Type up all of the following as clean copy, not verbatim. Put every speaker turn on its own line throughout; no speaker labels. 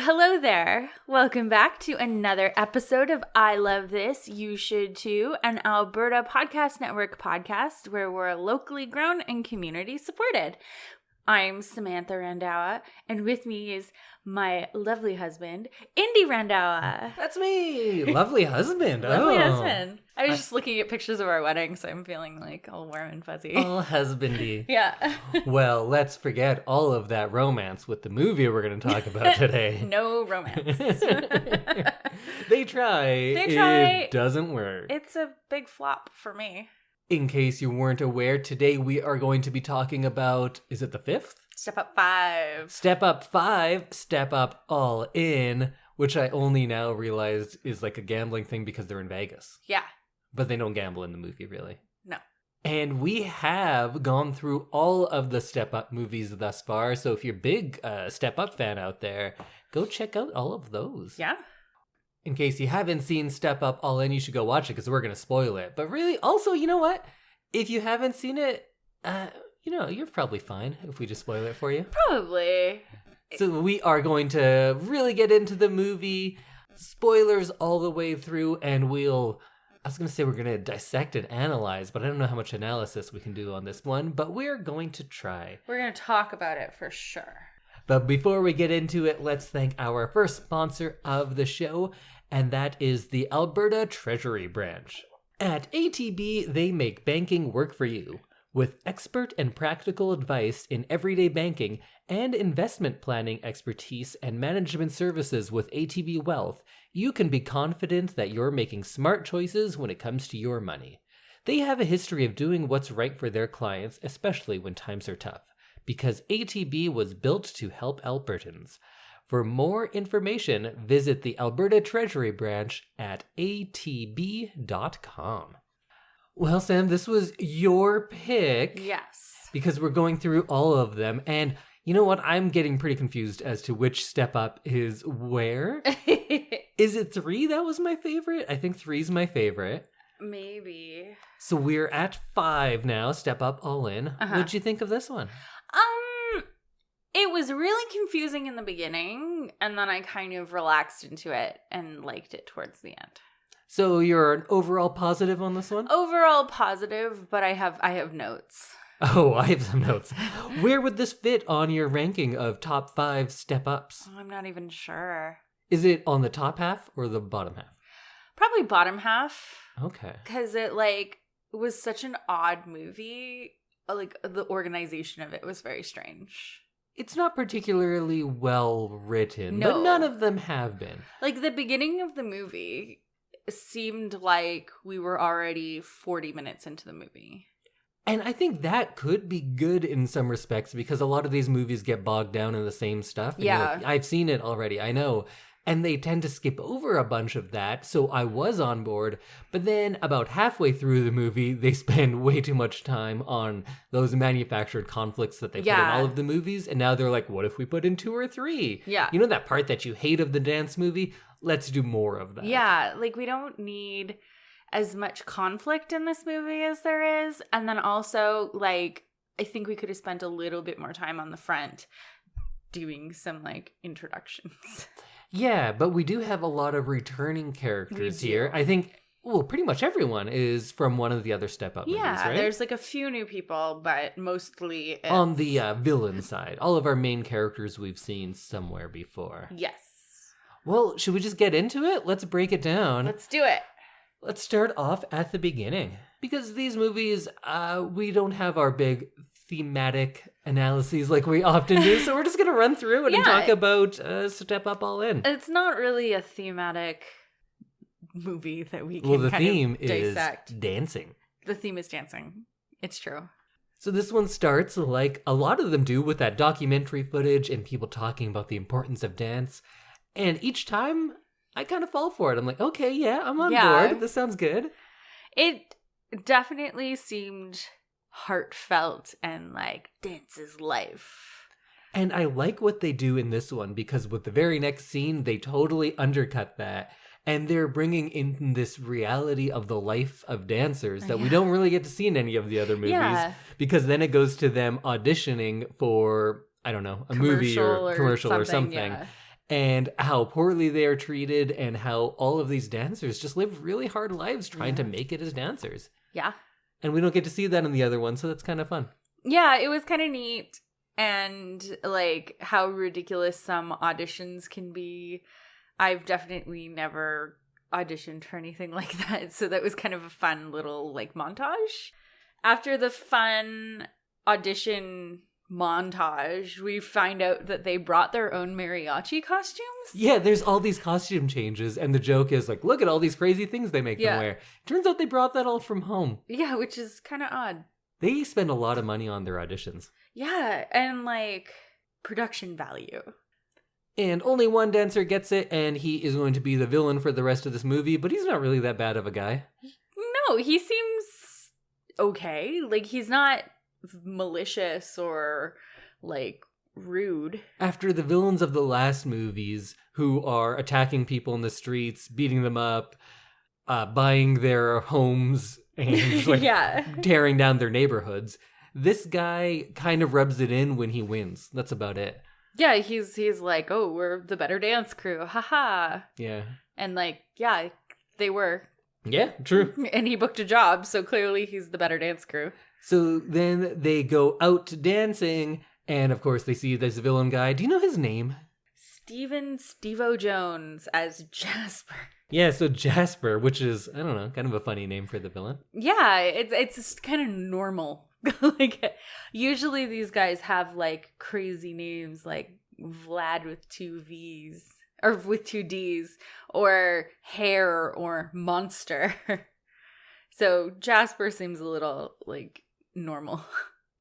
hello there. Welcome back to another episode of I Love This, You Should Too, an Alberta Podcast Network podcast where we're locally grown and community supported. I'm Samantha Randawa, and with me is my lovely husband, Indy Randawa.
That's me! Lovely husband.
Lovely husband. I was just looking at pictures of our wedding, so I'm feeling like all warm and fuzzy.
All husbandy.
Yeah.
Well, let's forget all of that romance with the movie we're going to talk about today.
No romance.
They try. It doesn't work.
It's a big flop for me.
In case you weren't aware, today we are going to be talking about, is it the fifth?
Step Up 5.
Step Up 5, Step Up All In, which I only now realized is like a gambling thing because they're in Vegas.
Yeah.
But they don't gamble in the movie, really.
No.
And we have gone through all of the Step Up movies thus far, so if you're a big Step Up fan out there, go check out all of those.
Yeah.
In case you haven't seen Step Up All In, you should go watch it because we're going to spoil it. But really, also, you know what? If you haven't seen it, you're probably fine if we just spoil it for you.
Probably.
So we are going to really get into the movie, spoilers all the way through, and I was going to say we're going to dissect and analyze, but I don't know how much analysis we can do on this one, but we're going to try.
We're going to talk about it for sure.
But before we get into it, let's thank our first sponsor of the show, and that is the Alberta Treasury Branch. At ATB, they make banking work for you. With expert and practical advice in everyday banking and investment planning expertise and management services with ATB Wealth, you can be confident that you're making smart choices when it comes to your money. They have a history of doing what's right for their clients, especially when times are tough, because ATB was built to help Albertans. For more information, visit the Alberta Treasury Branch at atb.com. Well, Sam, this was your pick.
Yes.
Because we're going through all of them. And you know what? I'm getting pretty confused as to which Step Up is where. Is it 3 that was my favorite? I think 3's my favorite.
Maybe.
So we're at 5 now, Step Up All In.
Uh-huh.
What'd you think of this one?
It was really confusing in the beginning, and then I kind of relaxed into it and liked it towards the end.
So you're an overall positive on this one?
Overall positive, but I have notes.
Oh, I have some notes. Where would this fit on your ranking of top 5 step-ups?
I'm not even sure.
Is it on the top half or the bottom half?
Probably bottom half.
Okay.
Because it, was such an odd movie. The organization of it was very strange.
It's not particularly well written,
No.
but none of them have been.
The beginning of the movie seemed like we were already 40 minutes into the movie.
And I think that could be good in some respects because a lot of these movies get bogged down in the same stuff. And
Yeah.
I've seen it already, I know. And they tend to skip over a bunch of that, so I was on board. But then about halfway through the movie, they spend way too much time on those manufactured conflicts that they put in all of the movies. And now they're like, what if we put in 2 or 3?
Yeah.
You know that part that you hate of the dance movie? Let's do more of that.
Yeah, we don't need as much conflict in this movie as there is. And then also, I think we could have spent a little bit more time on the front doing some, introductions.
Yeah, but we do have a lot of returning characters here. I think, pretty much everyone is from one of the other Step Up movies, right?
There's a few new people, but mostly it's...
On the villain side. All of our main characters we've seen somewhere before.
Yes.
Well, should we just get into it? Let's break it down.
Let's do it.
Let's start off at the beginning. Because these movies, we don't have our big thematic analyses like we often do, so we're just going to run through it and talk about Step Up All In.
It's not really a thematic movie that we can
Well, the theme
dissect.
is dancing.
The theme is dancing. It's true.
So this one starts like a lot of them do with that documentary footage and people talking about the importance of dance. And each time, I kind of fall for it. I'm like, okay, yeah, I'm on board. This sounds good.
It definitely seemed heartfelt and dance is life.
And I like what they do in this one because with the very next scene, they totally undercut that. And they're bringing in this reality of the life of dancers that we don't really get to see in any of the other movies. Because then it goes to them auditioning for, I don't know, a movie or commercial or something. Yeah. and how poorly they are treated and how all of these dancers just live really hard lives trying to make it as dancers.
Yeah.
And we don't get to see that in the other one, so that's kind of fun.
Yeah, it was kind of neat. And like how ridiculous some auditions can be. I've definitely never auditioned for anything like that. So that was kind of a fun little like montage. After the fun audition montage, we find out that they brought their own mariachi costumes.
Yeah, there's all these costume changes, and the joke is like, look at all these crazy things they make them wear. Turns out they brought that all from home.
Yeah, which is kind of odd.
They spend a lot of money on their auditions.
Yeah, and like production value.
And only one dancer gets it, and he is going to be the villain for the rest of this movie, but he's not really that bad of a guy.
No, he seems okay. Like, he's not malicious or like rude.
After the villains of the last movies, who are attacking people in the streets, beating them up, buying their homes, and like tearing down their neighborhoods, this guy kind of rubs it in when he wins. That's about it.
Yeah, he's like, oh, we're the better dance crew, haha.
Yeah.
And like, yeah, they were.
Yeah, true.
And he booked a job, so clearly he's the better dance crew.
So then they go out dancing, and of course they see this villain guy. Do you know his name?
Steve-O Jones as Jasper.
Yeah, so Jasper, which is, I don't know, kind of a funny name for the villain.
Yeah, it's just kind of normal. Like, usually these guys have like crazy names like Vlad with 2 V's or with 2 D's or Hair or Monster. So Jasper seems a little like normal,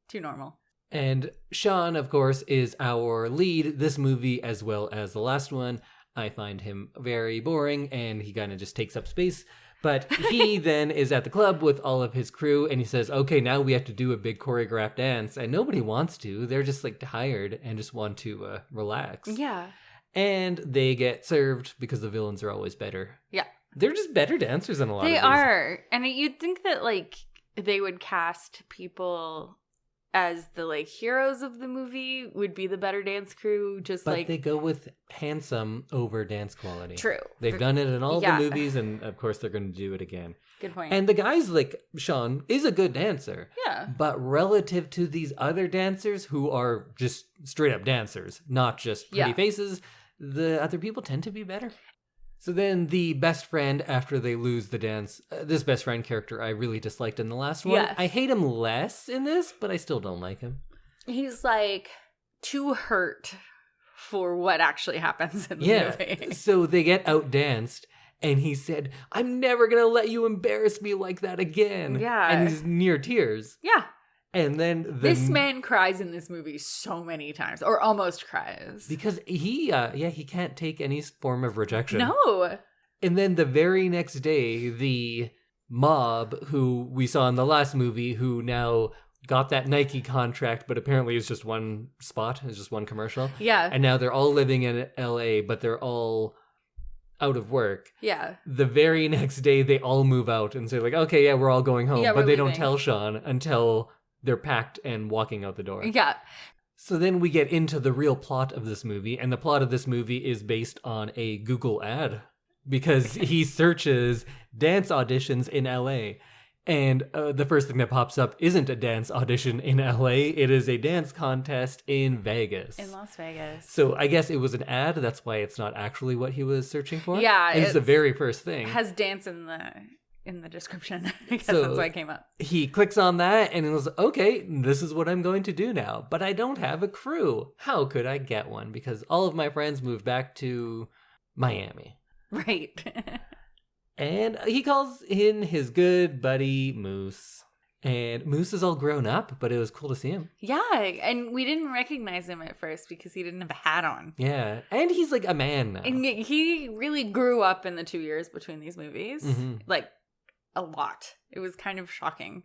too normal.
And Sean, of course, is our lead this movie as well as the last one. I find him very boring and he kind of just takes up space. But he then is at the club with all of his crew and he says, okay, now we have to do a big choreographed dance. And nobody wants to. They're just like tired and just want to relax.
Yeah.
And they get served because the villains are always better.
Yeah.
They're just better dancers than a lot of these.
They are. And you'd think that like they would cast people as the like heroes of the movie would be the better dance crew, just
but
like
they go with handsome over dance quality.
True.
They've done it in all the movies, and of course they're going to do it again.
Good point.
And the guys like Sean is a good dancer.
Yeah.
But relative to these other dancers who are just straight up dancers, not just pretty faces, the other people tend to be better. So then the best friend, after they lose the dance, this best friend character I really disliked in the last one.
Yes.
I hate him less in this, but I still don't like him.
He's like too hurt for what actually happens in the movie.
So they get outdanced, and he said, I'm never going to let you embarrass me like that again.
Yeah.
And he's near tears.
Yeah.
And then
this man cries in this movie so many times, or almost cries.
Because he can't take any form of rejection.
No.
And then the very next day, the mob who we saw in the last movie, who now got that Nike contract, but apparently it's just one spot, it's just one commercial.
Yeah.
And now they're all living in LA, but they're all out of work.
Yeah.
The very next day, they all move out and say like, okay, yeah, we're all going home.
Yeah,
but they
leaving.
don't tell Sean until they're packed and walking out the door.
Yeah.
So then we get into the real plot of this movie, and the plot of this movie is based on a Google ad because he searches dance auditions in LA. And the first thing that pops up isn't a dance audition in LA, it is a dance contest in Vegas.
In Las Vegas.
So I guess it was an ad, that's why it's not actually what he was searching for.
Yeah.
It's the very first thing.
It has dance in the description. I guess
So
that's why it came up.
He clicks on that and it was, okay, this is what I'm going to do now. But I don't have a crew. How could I get one? Because all of my friends moved back to Miami.
Right.
And he calls in his good buddy Moose. And Moose is all grown up, but it was cool to see him.
Yeah, and we didn't recognize him at first because he didn't have a hat on.
Yeah, and he's like a man now.
And he really grew up in the 2 years between these movies.
Mm-hmm.
Like, a lot. It was kind of shocking.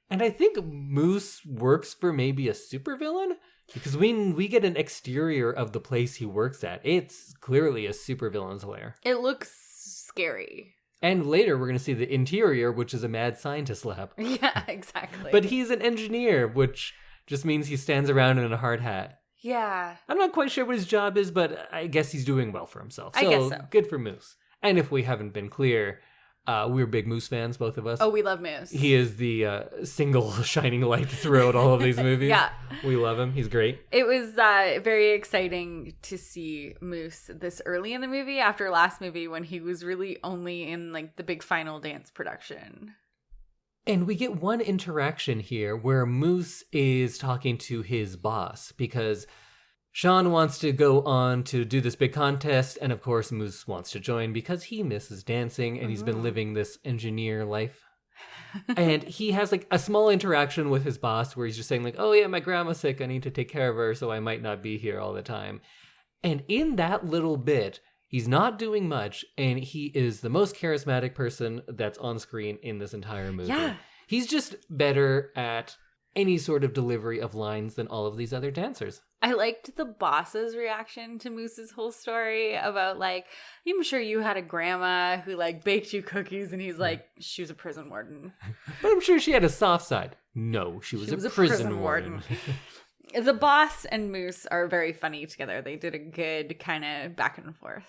And I think Moose works for maybe a supervillain, because when we get an exterior of the place he works at, it's clearly a supervillain's lair.
It looks scary.
And later we're going to see the interior, which is a mad scientist lab.
Yeah, exactly.
But he's an engineer, which just means he stands around in a hard hat.
Yeah.
I'm not quite sure what his job is, but I guess he's doing well for himself. So,
I guess so.
Good for Moose. And if we haven't been clear, we're big Moose fans, both of us.
Oh, we love Moose.
He is the single shining light throughout all of these movies.
Yeah.
We love him. He's great.
It was very exciting to see Moose this early in the movie after last movie when he was really only in like the big final dance production.
And we get one interaction here where Moose is talking to his boss because Sean wants to go on to do this big contest. And of course, Moose wants to join because he misses dancing and he's been living this engineer life. And he has like a small interaction with his boss where he's just saying like, oh yeah, my grandma's sick. I need to take care of her. So I might not be here all the time. And in that little bit, he's not doing much, and he is the most charismatic person that's on screen in this entire movie.
Yeah.
He's just better at any sort of delivery of lines than all of these other dancers.
I liked the boss's reaction to Moose's whole story about like, I'm sure you had a grandma who like baked you cookies, and he's like, she was a prison warden.
But I'm sure she had a soft side. No, she was a prison warden.
The boss and Moose are very funny together. They did a good kind of back and forth.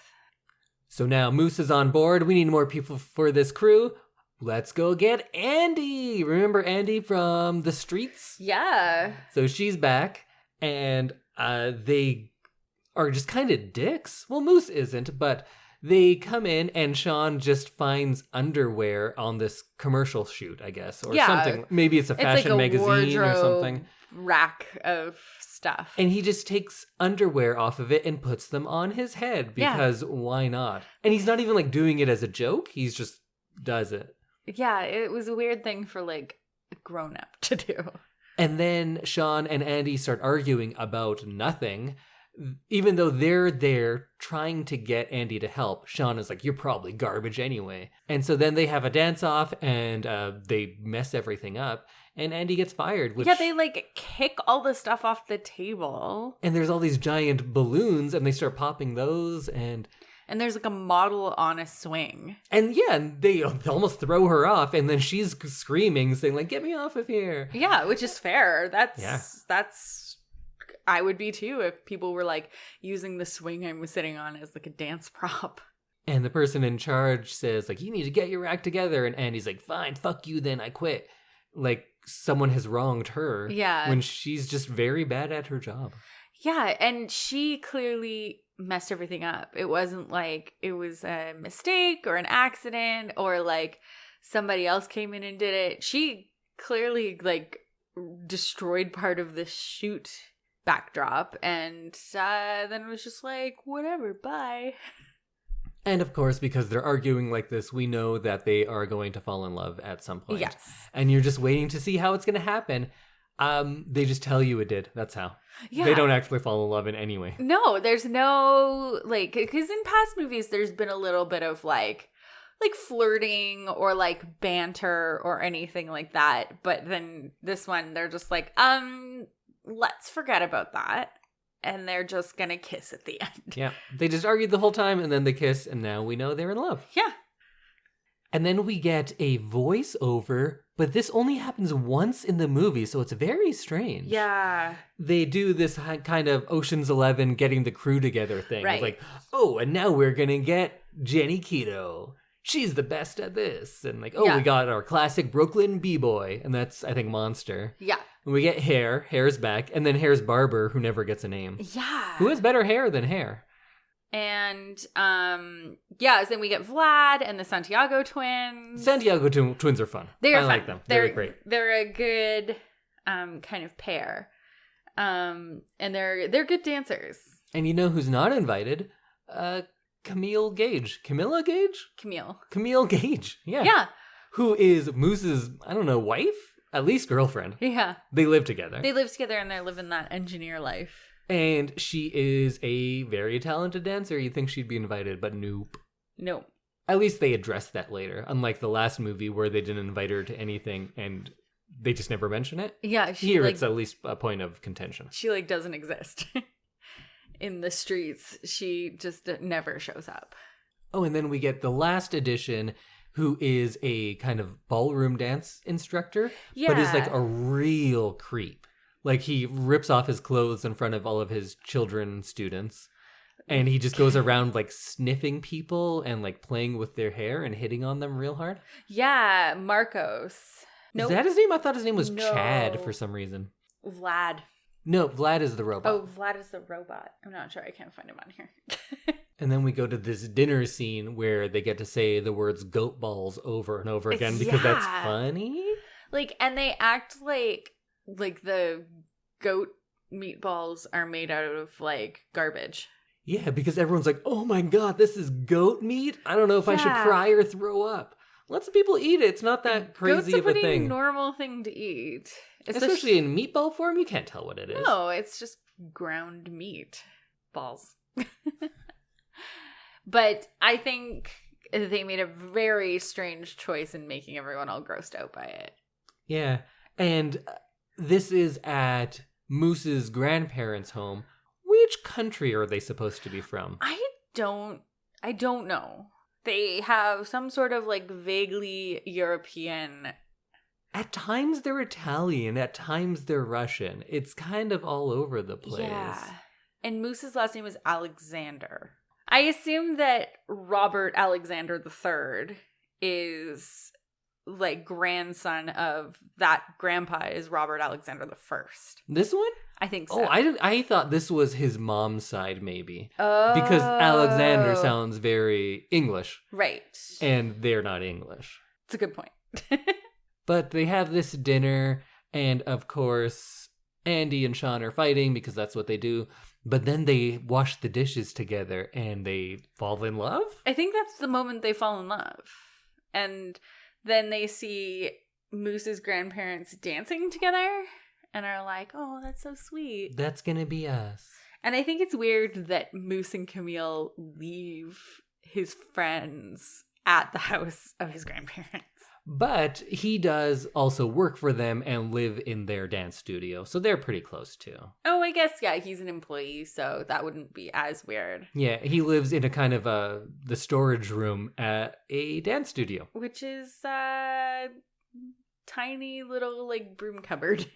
So now Moose is on board. We need more people for this crew. Let's go get Andy. Remember Andy from The Streets?
Yeah.
So she's back, and they are just kind of dicks. Well, Moose isn't, but they come in, and Sean just finds underwear on this commercial shoot, I guess, or something. Maybe it's a fashion magazine or something.
Rack of stuff.
And he just takes underwear off of it and puts them on his head because why not? And he's not even like doing it as a joke. He's just does it.
Yeah, it was a weird thing for like a grown up to do.
And then Sean and Andy start arguing about nothing. Even though they're there trying to get Andy to help, Sean is like, you're probably garbage anyway. And so then they have a dance off and they mess everything up. And Andy gets fired.
Yeah, they like kick all the stuff off the table.
And there's all these giant balloons and they start popping those and
there's like a model on a swing.
And they almost throw her off and then she's screaming, saying like, get me off of here.
Yeah, which is fair. That's I would be too if people were like using the swing I was sitting on as like a dance prop.
And the person in charge says like, you need to get your act together. And Andy's like, fine, fuck you, then I quit. Like someone has wronged her.
Yeah.
When she's just very bad at her job.
Yeah, and she clearly messed everything up. It wasn't like it was a mistake or an accident or like somebody else came in and did it. She clearly like destroyed part of the shoot backdrop and then it was just like, whatever, bye.
And of course, because they're arguing like this, we know that they are going to fall in love at some point.
Yes.
And you're just waiting to see how it's going to happen. They just tell you it did. That's how.
Yeah.
They don't actually fall in love in any way.
No, there's no, like, because in past movies, there's been a little bit of, like flirting or, like, banter or anything like that. But then this one, they're just like, let's forget about that. And they're just going to kiss at the end.
Yeah. They just argued the whole time, and then they kiss, and now we know they're in love.
Yeah.
And then we get a voiceover, but this only happens once in the movie, so it's very strange.
Yeah.
They do this kind of Ocean's 11 getting the crew together thing.
Right.
It's like, oh, and now we're going to get Jenny Keto. She's the best at this. And like, we got our classic Brooklyn B-boy, and that's, I think, Monster.
Yeah.
And we get Hair. Hair's back. And then Hair's barber, who never gets a name.
Yeah.
Who has better hair than Hair?
And, so then we get Vlad and the Santiago twins.
Santiago twins are fun. I like them. They're great.
They're a good, kind of pair. And they're good dancers.
And you know who's not invited? Camille Gage. Camilla Gage? Camille Gage. Yeah.
Yeah.
Who is Moose's, I don't know, wife? At least girlfriend.
Yeah.
They live together.
They live together and they're living that engineer life.
And she is a very talented dancer. You'd think she'd be invited, but nope.
Nope.
At least they addressed that later, unlike the last movie where they didn't invite her to anything and they just never mention it.
Yeah.
Here, it's at least a point of contention.
She, doesn't exist. In the streets, she just never shows up.
Oh, and then we get the last edition, who is a kind of ballroom dance instructor, but is like a real creep. Like, he rips off his clothes in front of all of his children students. And he just goes around, like, sniffing people and, like, playing with their hair and hitting on them real hard.
Yeah, Marcos.
Is that his name? I thought his name was Chad for some reason.
Vlad.
No, Vlad is the robot.
Oh, Vlad is the robot. I'm not sure. I can't find him on here.
And then we go to this dinner scene where they get to say the words goat balls over and over again because that's funny.
Like, and they act like the goat meatballs are made out of, like, garbage.
Yeah, because everyone's like, oh my god, this is goat meat? I don't know if I should cry or throw up. Lots of people eat it. It's not that crazy of a thing.
Goat's a pretty normal thing to eat.
Especially in meatball form, you can't tell what it is.
No, it's just ground meat. Balls. But I think they made a very strange choice in making everyone all grossed out by it. Yeah,
and this is at Moose's grandparents' home. Which country are they supposed to be from?
I don't know. They have some sort of, like, vaguely European.
At times they're Italian, at times they're Russian. It's kind of all over the place.
Yeah. And Moose's last name is Alexander. I assume that Robert Alexander III is, like, grandson of that grandpa is Robert Alexander I.
This one?
I think so.
Oh, I thought this was his mom's side, maybe. Oh. Because Alexander sounds very English.
Right.
And they're not English.
It's a good point.
But they have this dinner, and of course, Andy and Sean are fighting because that's what they do. But then they wash the dishes together and they fall in love?
I think that's the moment they fall in love. And then they see Moose's grandparents dancing together. And are like, oh, that's so sweet.
That's gonna be us.
And I think it's weird that Moose and Camille leave his friends at the house of his grandparents.
But he does also work for them and live in their dance studio. So they're pretty close too.
Oh, I guess, yeah, he's an employee, so that wouldn't be as weird.
Yeah, he lives in a kind of the storage room at a dance studio.
Which is a tiny little, like, broom cupboard.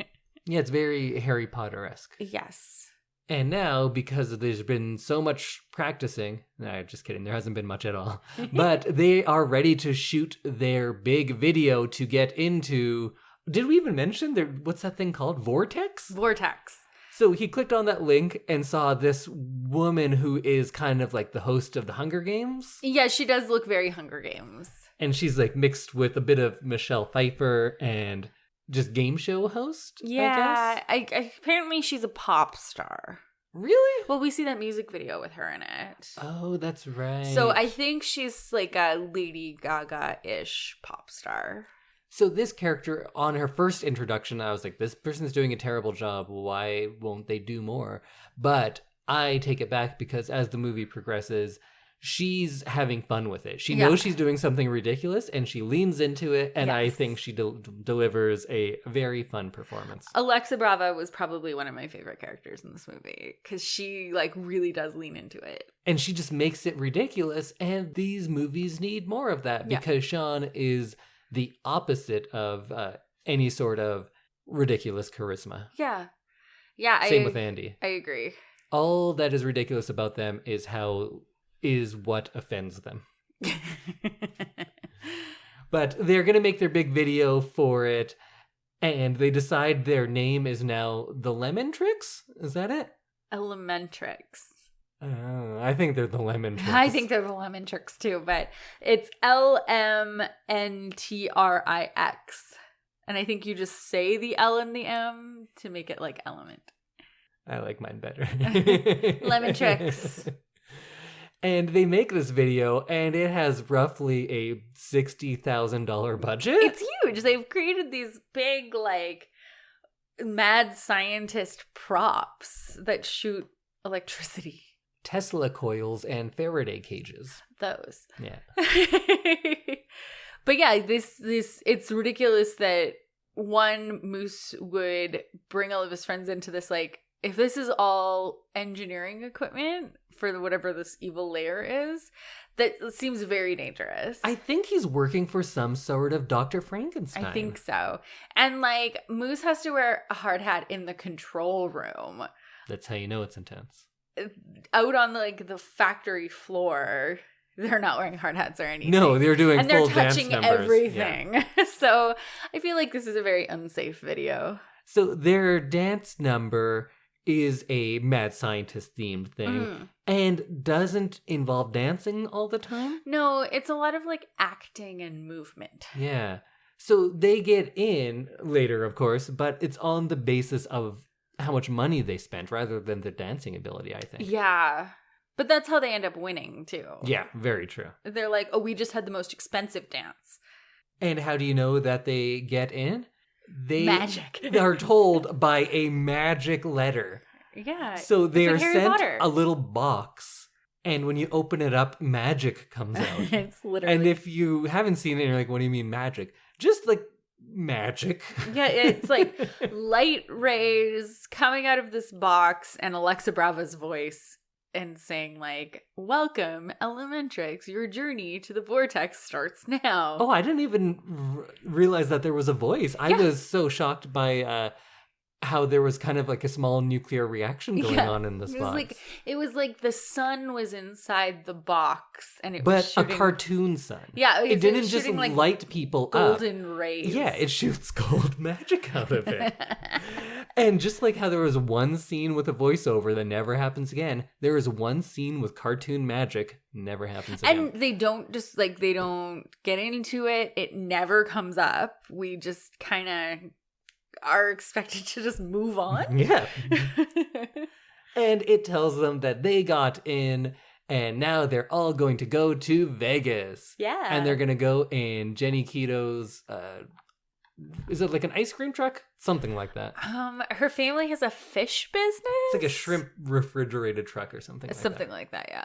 Yeah, it's very Harry Potter-esque.
Yes.
And now, because there's been so much practicing, no, just kidding, there hasn't been much at all, but they are ready to shoot their big video to get into, did we even mention, what's that thing called? Vortex?
Vortex.
So he clicked on that link and saw this woman who is kind of like the host of the Hunger Games.
Yeah, she does look very Hunger Games.
And she's like mixed with a bit of Michelle Pfeiffer and just game show host,
yeah, I guess. Apparently she's a pop star.
Really?
Well, we see that music video with her in it.
Oh, that's right.
So I think she's like a Lady Gaga-ish pop star.
So this character, on her first introduction, I was like, this person's doing a terrible job. Why won't they do more? But I take it back because as the movie progresses, she's having fun with it. She knows she's doing something ridiculous, and she leans into it, and I think she delivers a very fun performance.
Alexa Brava was probably one of my favorite characters in this movie, because she, like, really does lean into it.
And she just makes it ridiculous, and these movies need more of that, because Sean is the opposite of any sort of ridiculous charisma.
Yeah. Yeah.
Same with Andy.
I agree.
All that is ridiculous about them is what offends them. But they're going to make their big video for it, and they decide their name is now the Lemon Tricks? Is that it?
Elementrix.
I think they're the Lemon Tricks.
I think they're the Lemon Tricks too, but it's LMNTRIX. And I think you just say the L and the M to make it like element.
I like mine better.
Lemon Tricks.
And they make this video, and it has roughly a $60,000 budget.
It's huge. They've created these big, like, mad scientist props that shoot electricity.
Tesla coils and Faraday cages.
Those.
Yeah.
But yeah, this it's ridiculous that one Moose would bring all of his friends into this, like, if this is all engineering equipment for whatever this evil layer is, that seems very dangerous.
I think he's working for some sort of Dr. Frankenstein.
I think so. And like Moose has to wear a hard hat in the control room.
That's how you know it's intense.
Out on like the factory floor, they're not wearing hard hats or anything.
No, they're doing
and
full
they're
dance
touching
numbers.
everything. Yeah. So I feel like this is a very unsafe video.
So their dance number is a mad scientist themed thing and doesn't involve dancing all the time.
No, it's a lot of like acting and movement.
Yeah. So they get in later, of course, but it's on the basis of how much money they spent rather than the dancing ability, I think.
Yeah. But that's how they end up winning too.
Yeah, very true.
They're like, oh, we just had the most expensive dance.
And how do you know that they get in? They
magic.
are told by a magic letter.
Yeah.
So they are
like Harry
sent
Potter.
a little box, and when you open it up, magic comes out.
It's literally.
And if you haven't seen it, you're like, what do you mean magic? Just like magic.
Yeah, it's like light rays coming out of this box and Alexa Brava's voice and saying like, welcome, Elementrix, your journey to the vortex starts now.
Oh, I didn't even realize that there was a voice. I was so shocked by how there was kind of like a small nuclear reaction going on in this box.
It was like the sun was inside the box and it
but
was shooting...
a cartoon sun.
Yeah,
it didn't just like light people
golden
up.
Rays.
Yeah, it shoots gold magic out of it. And just like how there was one scene with a voiceover that never happens again, there is one scene with cartoon magic never happens again.
And they don't just like, they don't get into it. It never comes up. We just kind of are expected to just move on.
Yeah. And it tells them that they got in and now they're all going to go to Vegas.
Yeah.
And they're going to go in Jenny Keto's, is it like an ice cream truck? Something like that.
Her family has a fish business.
It's like a shrimp refrigerated truck or something like that.
Something like that, yeah.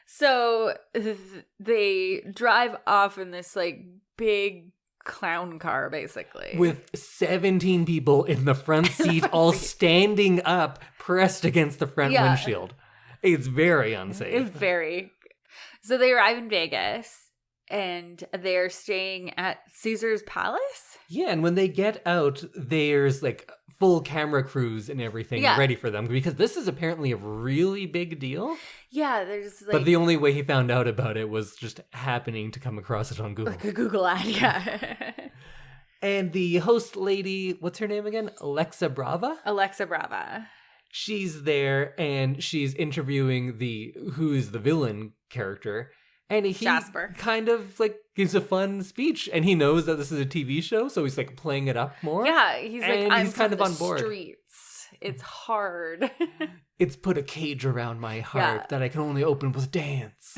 So they drive off in this like big clown car, basically.
With 17 people in the front seat, all standing up, pressed against the front windshield. It's very unsafe.
It's very. So they arrive in Vegas, and they're staying at Caesar's Palace?
Yeah, and when they get out, there's like full camera crews and everything ready for them, because this is apparently a really big deal.
Yeah, there's like...
But the only way he found out about it was just happening to come across it on Google.
Like a Google ad, yeah.
And the host lady, what's her name again? Alexa Brava?
Alexa Brava.
She's there, and she's interviewing who's the villain character. And he
Jasper
kind of like gives a fun speech, and he knows that this is a TV show, so he's like playing it up more.
Yeah, he's like, I'm
kind of on board.
Streets. It's hard.
It's put a cage around my heart that I can only open with dance.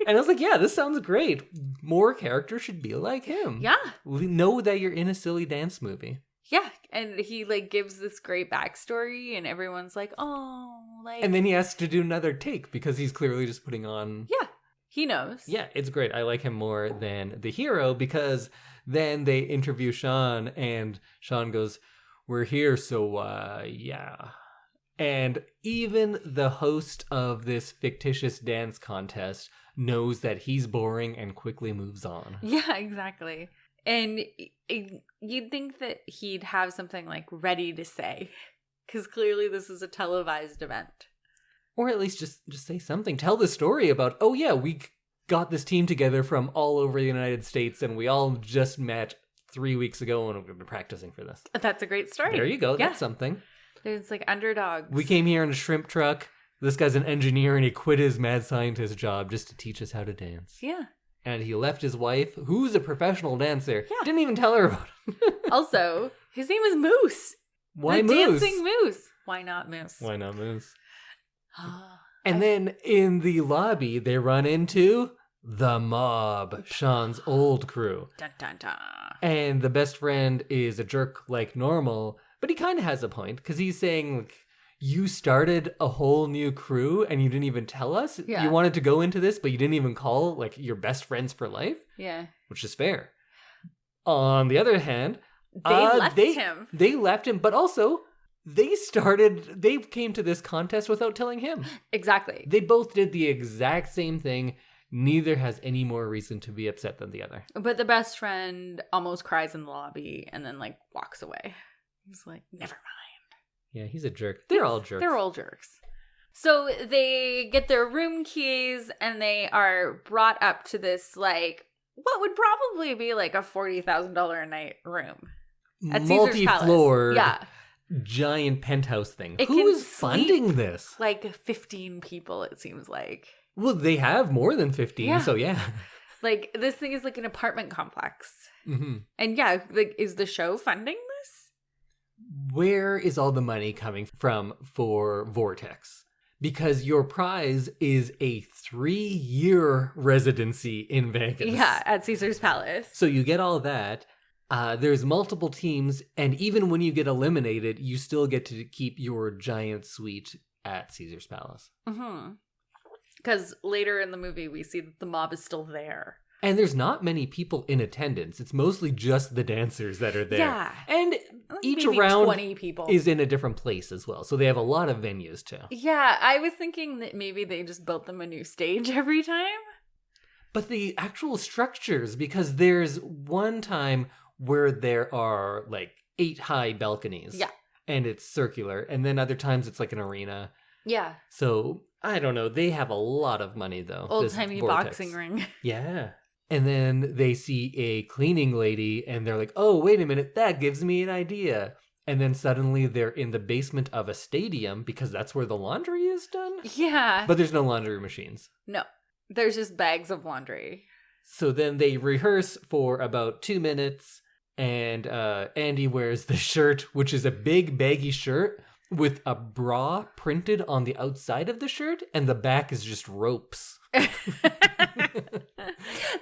And I was like, yeah, this sounds great. More characters should be like him.
Yeah.
Know that you're in a silly dance movie.
Yeah, and he like gives this great backstory, and everyone's like, oh, like.
And then he has to do another take because he's clearly just putting on.
Yeah. He knows.
Yeah, it's great. I like him more than the hero, because then they interview Sean and Sean goes, we're here, so yeah. And even the host of this fictitious dance contest knows that he's boring and quickly moves on.
Yeah, exactly. And you'd think that he'd have something like ready to say, because clearly this is a televised event.
Or at least just say something. Tell the story about, oh yeah, we got this team together from all over the United States and we all just met 3 weeks ago and we've been practicing for this.
That's a great story.
There you go. Yeah. That's something.
There's like underdogs.
We came here in a shrimp truck. This guy's an engineer and he quit his mad scientist job just to teach us how to dance.
Yeah.
And he left his wife, who's a professional dancer.
Yeah.
Didn't even tell her about it.
Also, his name is Moose.
Why
the
Moose?
Dancing Moose. Why not Moose?
Why not Moose? And then in the lobby, they run into the mob, Sean's old crew.
Dun, dun, dun.
And the best friend is a jerk like normal, but he kind of has a point, because he's saying, like, you started a whole new crew and you didn't even tell us?
Yeah.
You wanted to go into this, but you didn't even call, like, your best friends for life?
Yeah.
Which is fair. On the other hand,
they left him.
They left him, but also They came to this contest without telling him.
Exactly.
They both did the exact same thing. Neither has any more reason to be upset than the other.
But the best friend almost cries in the lobby and then, like, walks away. He's like, never mind.
Yeah, he's a jerk. They're all jerks.
They're all jerks. So they get their room keys and they are brought up to this, like, what would probably be like a $40,000 a night room at Caesar's Palace.
Multi-floored,
yeah,
giant penthouse thing.
It
Who
can
is funding this?
Like 15 people, it seems like.
Well, they have more than 15, so yeah.
Like, this thing is like an apartment complex.
Mm-hmm.
And yeah, like, is the show funding this?
Where is all the money coming from for Vortex? Because your prize is a 3-year residency in Vegas.
Yeah, at Caesar's Palace.
So you get all that. There's multiple teams, and even when you get eliminated, you still get to keep your giant suite at Caesar's Palace.
Mm-hmm. Because later in the movie, we see that the mob is still there.
And there's not many people in attendance. It's mostly just the dancers that are there.
Yeah.
And each
maybe
round
20 people.
is in a different place as well. So they have a lot of venues too.
Yeah, I was thinking that maybe they just built them a new stage every time.
But the actual structures, because there's one time where there are like 8 high balconies.
Yeah.
And it's circular. And then other times it's like an arena.
Yeah.
So, I don't know. They have a lot of money though.
Old-timey boxing ring.
Yeah. And then they see a cleaning lady and they're like, oh, wait a minute, that gives me an idea. And then suddenly they're in the basement of a stadium because that's where the laundry is done.
Yeah.
But there's no laundry machines.
No. There's just bags of laundry.
So then they rehearse for about 2 minutes and Andy wears the shirt, which is a big baggy shirt with a bra printed on the outside of the shirt and the back is just ropes.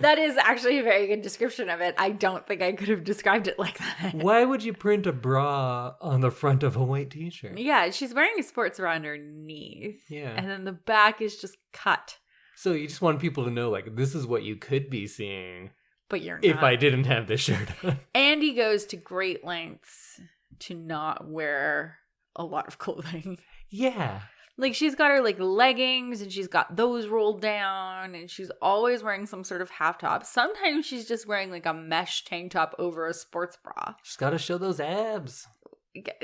That is actually a very good description of it. I don't think I could have described it like that.
Why would you print a bra on the front of a white t-shirt?
Yeah, she's wearing a sports bra underneath.
Yeah.
And then the back is just cut.
So you just want people to know, like, this is what you could be seeing.
But you're not.
If I didn't have this shirt on.
Andy goes to great lengths to not wear a lot of clothing.
Yeah.
Like, she's got her, like, leggings, and she's got those rolled down, and she's always wearing some sort of half top. Sometimes she's just wearing, like, a mesh tank top over a sports bra.
She's got to show those abs.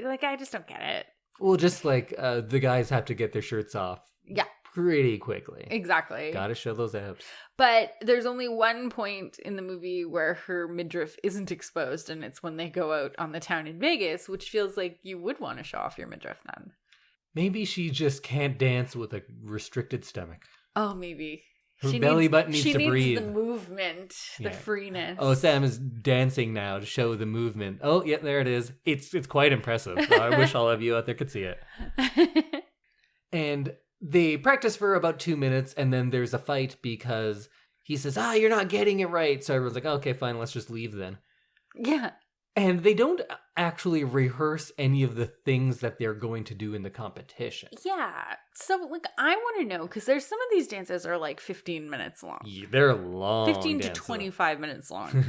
Like, I just don't get it.
Well, just like the guys have to get their shirts off.
Yeah.
Pretty quickly.
Exactly.
Got to show those abs.
But there's only one point in the movie where her midriff isn't exposed, and it's when they go out on the town in Vegas, which feels like you would want to show off your midriff then. Maybe
she just can't dance with a restricted stomach.
Oh, maybe.
Her belly button needs to breathe.
She needs the movement, the freeness.
Oh, Sam is dancing now to show the movement. Oh, yeah, there it is. It's quite impressive. I wish all of you out there could see it. And they practice for about 2 minutes, and then there's a fight because he says, you're not getting it right. So everyone's like, okay, fine, let's just leave then.
Yeah.
And they don't actually rehearse any of the things that they're going to do in the competition.
Yeah. So, like, I want to know, because there's some of these dances are like 15 minutes long.
Yeah, they're long
15
dances.
to 25 minutes long.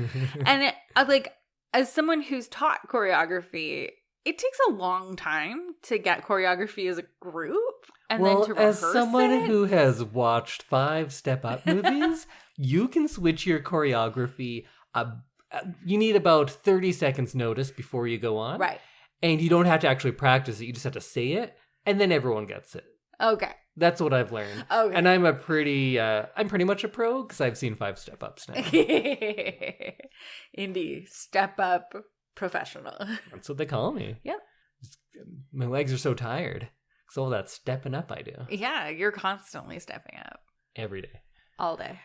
And, like, as someone who's taught choreography, it takes a long time to get choreography as a group and then to rehearse
as someone
it.
who has watched 5 Step Up movies, you can switch your choreography. You need about 30 seconds notice before you go on.
Right.
And you don't have to actually practice it. You just have to say it, and then everyone gets it.
Okay.
That's what I've learned.
Okay.
And I'm pretty much a pro because I've seen 5 Step Ups now.
Indie Step Up professional.
That's what they call me.
Yep.
My legs are so tired. Because all that stepping up I do.
Yeah, you're constantly stepping up.
Every day.
All day.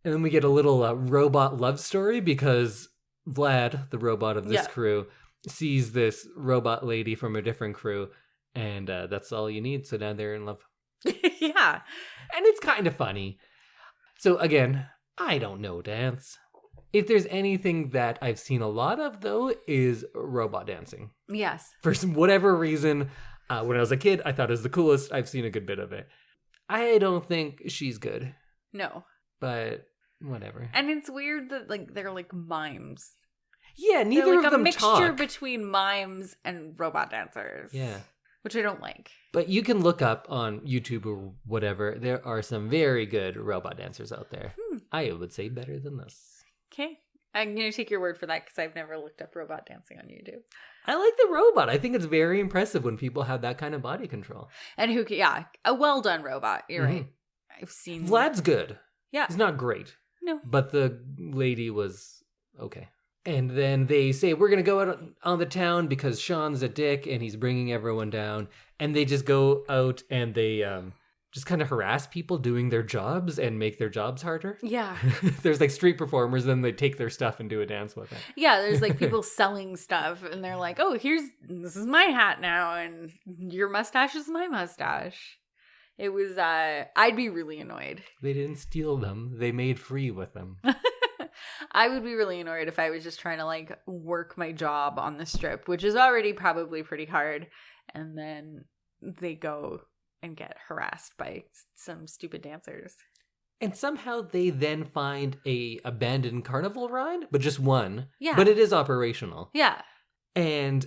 And then we get a little robot love story because Vlad, the robot of this crew, sees this robot lady from a different crew. And that's all you need. So now they're in love.
Yeah.
And it's kind of funny. So again, I don't know dance. If there's anything that I've seen a lot of, though, is robot dancing.
Yes.
For whatever reason, when I was a kid, I thought it was the coolest. I've seen a good bit of it. I don't think she's good.
No.
But whatever.
And it's weird that, like, they're like mimes.
Yeah, neither
like
of them
a mixture
talk.
between mimes and robot dancers.
Yeah.
which I don't like.
But you can look up on YouTube or whatever. There are some very good robot dancers out there. I would say better than this.
Okay. I'm going to take your word for that because I've never looked up robot dancing on YouTube.
I like the robot. I think it's very impressive when people have that kind of body control.
And a well done robot. You're right. I've seen...
Vlad's good.
Yeah.
He's not great.
No.
But the lady was okay. And then they say, we're going to go out on the town because Sean's a dick and he's bringing everyone down. And they just go out and they just kind of harass people doing their jobs and make their jobs harder.
Yeah.
There's like street performers, then they take their stuff and do a dance with it.
Yeah, there's like people selling stuff and they're like, oh, this is my hat now and your mustache is my mustache. It was, I'd be really annoyed.
They didn't steal them. They made free with them.
I would be really annoyed if I was just trying to like work my job on the strip, which is already probably pretty hard. And then they go and get harassed by some stupid dancers.
And somehow they then find a abandoned carnival ride, but just one.
Yeah.
But it is operational.
Yeah.
And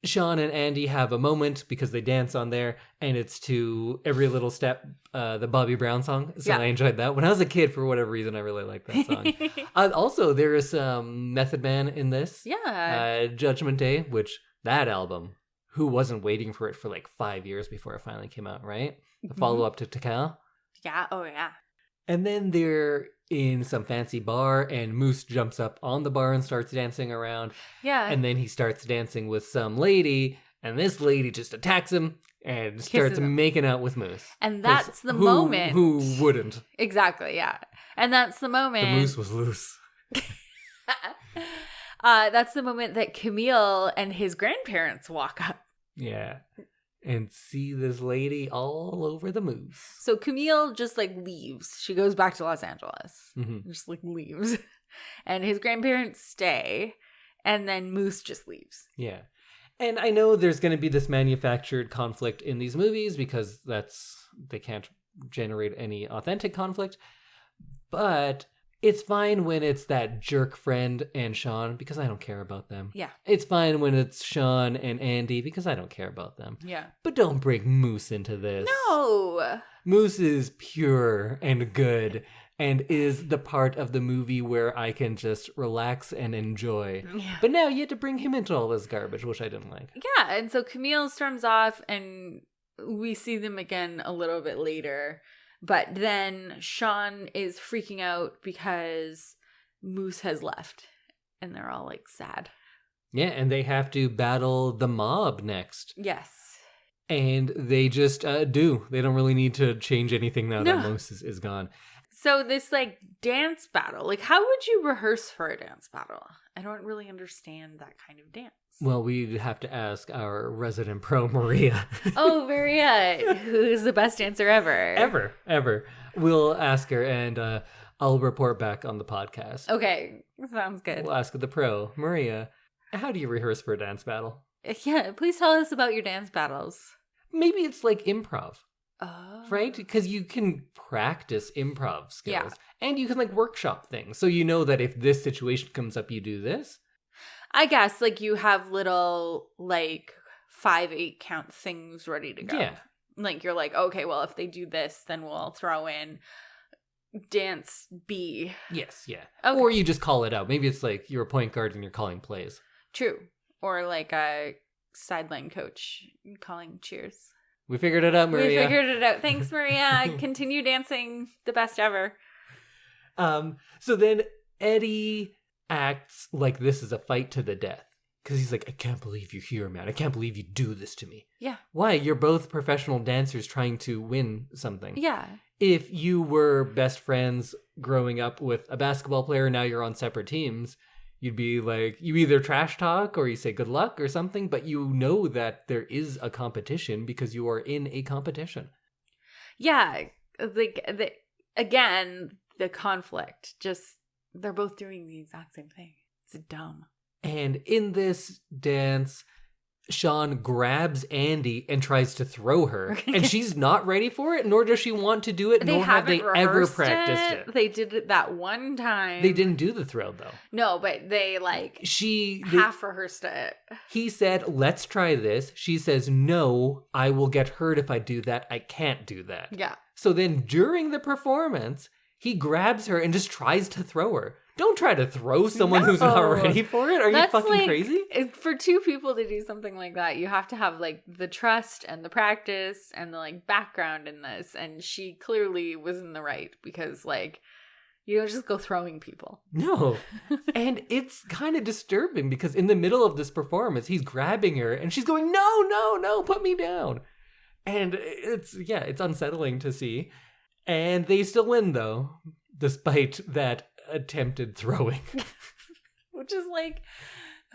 Sean and Andy have a moment because they dance on there, and it's to Every Little Step, the Bobby Brown song. So I enjoyed that. When I was a kid, for whatever reason, I really liked that song. Also, there is some Method Man in this.
Yeah.
Judgment Day, which that album, who wasn't waiting for it for like 5 years before it finally came out, right? The follow-up to Tikal.
Yeah. Oh, yeah.
And then they're in some fancy bar, and Moose jumps up on the bar and starts dancing around.
Yeah.
And then he starts dancing with some lady, and this lady just attacks him and starts making out with Moose.
And that's the moment.
Who wouldn't?
Exactly, yeah. And that's the moment.
The moose was loose.
That's the moment that Camille and his grandparents walk up.
Yeah. And see this lady all over the moose.
So Camille just like leaves. She goes back to Los Angeles. Just like leaves. And his grandparents stay. And then Moose just leaves.
Yeah. And I know there's going to be this manufactured conflict in these movies because they can't generate any authentic conflict. But it's fine when it's that jerk friend and Sean because I don't care about them.
Yeah.
It's fine when it's Sean and Andy because I don't care about them.
Yeah.
But don't bring Moose into this.
No.
Moose is pure and good and is the part of the movie where I can just relax and enjoy.
Yeah.
But now you had to bring him into all this garbage, which I didn't like.
Yeah, and so Camille storms off and we see them again a little bit later. But then Sean is freaking out because Moose has left. And they're all like sad.
Yeah, and they have to battle the mob next.
Yes.
And they just do. They don't really need to change anything now that Moose is gone.
So this like dance battle, like how would you rehearse for a dance battle? I don't really understand that kind of dance.
Well, we'd have to ask our resident pro, Maria.
Oh, Maria, who's the best dancer ever.
Ever. We'll ask her and I'll report back on the podcast.
Okay, sounds good.
We'll ask the pro, Maria, how do you rehearse for a dance battle?
Yeah, please tell us about your dance battles.
Maybe it's like improv.
Oh.
Right? Because you can practice improv skills.
Yeah.
And you can like workshop things. So you know that if this situation comes up, you do this.
I guess like you have little like 5-8 count things ready to go.
Yeah.
Like you're like, okay, well if they do this, then we'll throw in dance B.
Yes, yeah.
Okay.
Or you just call it out. Maybe it's like you're a point guard and you're calling plays.
True. Or like a sideline coach calling cheers.
We figured it out, Maria.
We figured it out. Thanks, Maria. Continue dancing the best ever.
So then Eddie acts like this is a fight to the death. Because he's like, I can't believe you're here, man. I can't believe you do this to me.
Yeah.
Why? You're both professional dancers trying to win something.
Yeah.
If you were best friends growing up with a basketball player, now you're on separate teams, you'd be like, you either trash talk or you say good luck or something, but you know that there is a competition because you are in a competition.
Yeah. Like, the conflict. Just, they're both doing the exact same thing. It's dumb.
And in this dance, Sean grabs Andy and tries to throw her. And she's not ready for it, nor does she want to do it, nor have they ever practiced it.
They did it that one time.
They didn't do the throw, though.
No, but they, half rehearsed it.
He said, let's try this. She says, no, I will get hurt if I do that. I can't do that.
Yeah.
So then during the performance, he grabs her and just tries to throw her. Don't try to throw someone who's not ready for it. Are you fucking crazy?
For two people to do something like that, you have to have the trust and the practice and the background in this. And she clearly was in the right because you don't just go throwing people.
No. And it's kind of disturbing because in the middle of this performance, he's grabbing her and she's going, no, put me down. And it's unsettling to see. And they still win though, despite that attempted throwing.
Which is